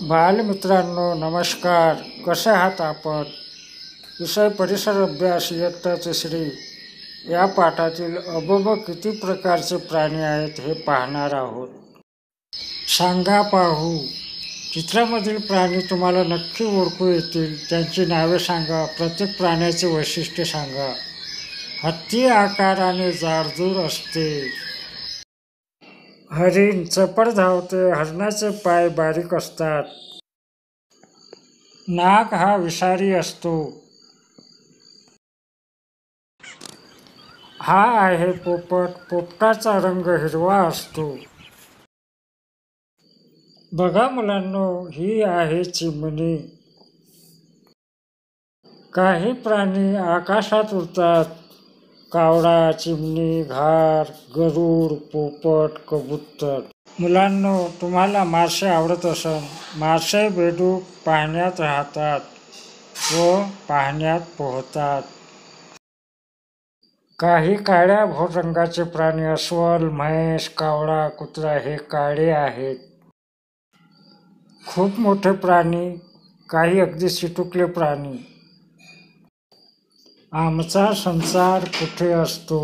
बालमित्रांनो नमस्कार. कसे आहात आपण? विषय परिसर अभ्यास इयत्ता तिसरी या पाठातील अबब किती प्रकारचे प्राणी आहेत हे पाहणार आहोत. सांगा पाहू. चित्रामधील प्राणी तुम्हाला नक्की ओळखू येतील. त्यांची नावे सांगा. प्रत्येक प्राण्याचे वैशिष्ट्य सांगा. हत्ती आकाराने जाडजूड असते. हरिण चपळ धावते. हरणाचे पाय बारीक असतात. नाग हा विषारी असतो. हा आहे पोपट. पोपटाचा रंग हिरवा असतो. बघा मुलांनो, ही आहे चिमणी. काही प्राणी आकाशात उडतात. कावळा, चिमणी, घार, गरुड, पोपट, कबूतर. मुलांनो, तुम्हाला मासे आवडत असेल. मासे बेडूक पाण्यात राहतात व पाण्यात पोहतात. काही काळ्या भोर रंगाचे प्राणी अस्वल, म्हैस, कावळा, कुत्रा हे काळे आहेत. खूप मोठे प्राणी, काही अगदी चिटुकले प्राणी. आमचा संसार कुठे असतो?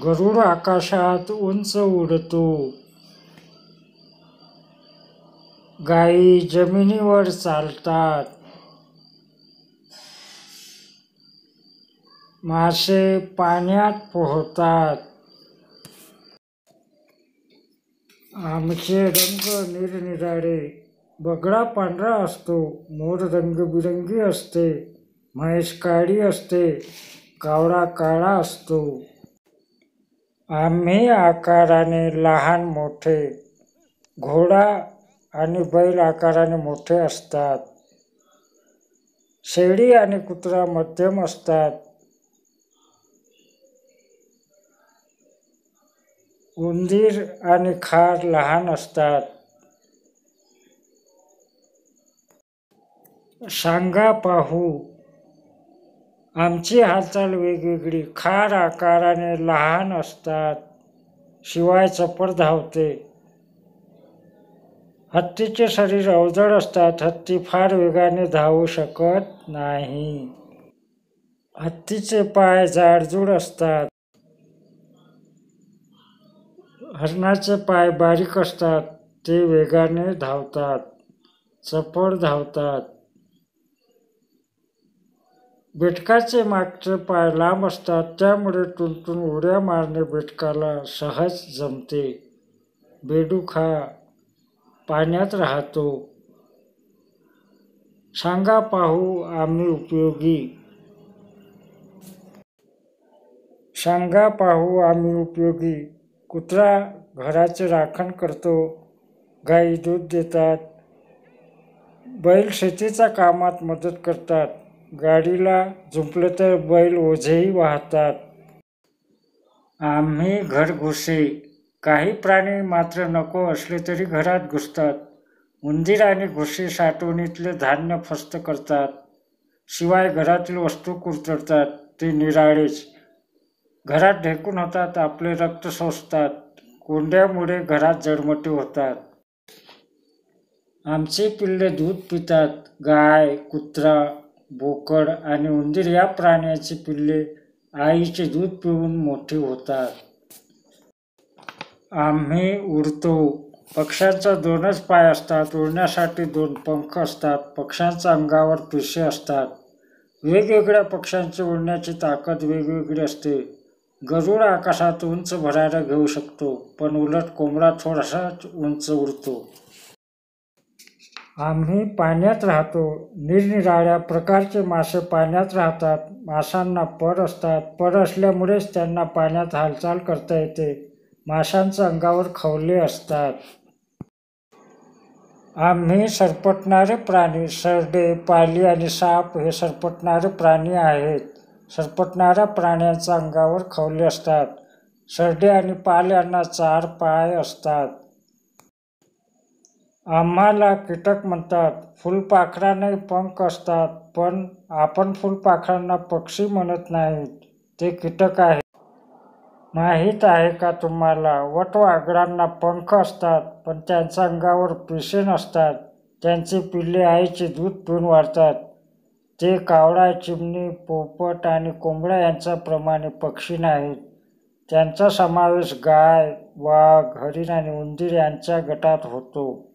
गरुड आकाशात उंच उडतो. गायी जमिनीवर चालतात. मासे पाण्यात पोहतात. आमचे रंग निरनिराळे. बगळा पांढरा असतो. मोर रंगबिरंगी असते. म्हैस काळी असते. कावळा काळा असतो. आम्ही आकाराने लहान मोठे. घोडा आणि बैल आकाराने मोठे असतात. शेळी आणि कुत्रा मध्यम असतात. उंदीर आणि खार लहान असतात. सांगा पाहू. आमची हालचाल वेगवेगळी. खार आकाराने लहान असतात, शिवाय चपळ धावते. हत्तीचे शरीर अवजड असतात. हत्ती फार वेगाने धावू शकत नाही. हत्तीचे पाय जाडजूड असतात. हरणाचे पाय बारीक असतात. ते वेगाने धावतात, चपळ धावतात. बेडकाचे मागचे पाय लांब असतात. त्यामुळे टुनटुन उड्या मारणे बेडकाला सहज जमते. बेडूक हा पाण्यात राहतो. सांगा पाहू आम्ही उपयोगी. सांगा पाहू आम्ही उपयोगी. कुत्रा घराचे राखण करतो. गायी दूध देतात. बैल शेतीच्या कामात मदत करतात. गाडीला जुंपले तर बैल ओझेही वाहतात. आम्ही घरघुसे. काही प्राणी मात्र नको असले तरी घरात घुसतात. उंदीर आणि घुशी साठवणीतले धान्य फस्त करतात. शिवाय घरातील वस्तू कुरतडतात. ते निराळेच. घरात ढेकूण होतात. आपले रक्त शोषतात. कोंड्यामुळे घरात जळमटे होतात. आमची पिल्ले दूध पितात. गाय, कुत्रा, बोकड आणि उंदीर या प्राण्यांची पिल्ले आईचे दूध पिऊन मोठी होतात. आम्ही उडतो. पक्ष्यांचा 2च पाय असतात. उडण्यासाठी 2 पंख असतात. पक्ष्यांच्या अंगावर पिसे असतात. वेगवेगळ्या पक्ष्यांची उडण्याची ताकद वेगवेगळी असते. गरुड आकाशात उंच भराऱ्या घेऊ शकतो, पण उलट कोंबडा थोडासाच उंच उडतो. आम्ही पाण्यात राहतो. निरनिराळ्या प्रकारचे मासे पाण्यात राहतात. माशांना पर असतात. पर असल्यामुळेच त्यांना पाण्यात हालचाल करता येते. माशांच्या अंगावर खवले असतात. आम्ही सरपटणारे प्राणी. सरडे, पाली आणि साप हे सरपटणारे प्राणी आहेत. सरपटणाऱ्या प्राण्यांच्या अंगावर खवले असतात. सरडे आणि पाल यांना 4 पाय असतात. आम्हाला कीटक म्हणतात. फुलपाखरांनाही पंख असतात, पण आपण फुलपाखरांना पक्षी म्हणत नाहीत. ते कीटक आहेत. माहीत आहे का तुम्हाला? वटवाघळांना पंख असतात, पण त्यांच्या अंगावर पिसे नसतात. त्यांचे पिल्ले आईचे दूध पिऊन वाढतात. ते कावळा, चिमणी, पोपट आणि कोंबड्या यांच्याप्रमाणे पक्षी नाहीत. त्यांचा समावेश गाय, वाघ, हरिण आणि उंदीर यांच्या गटात होतो.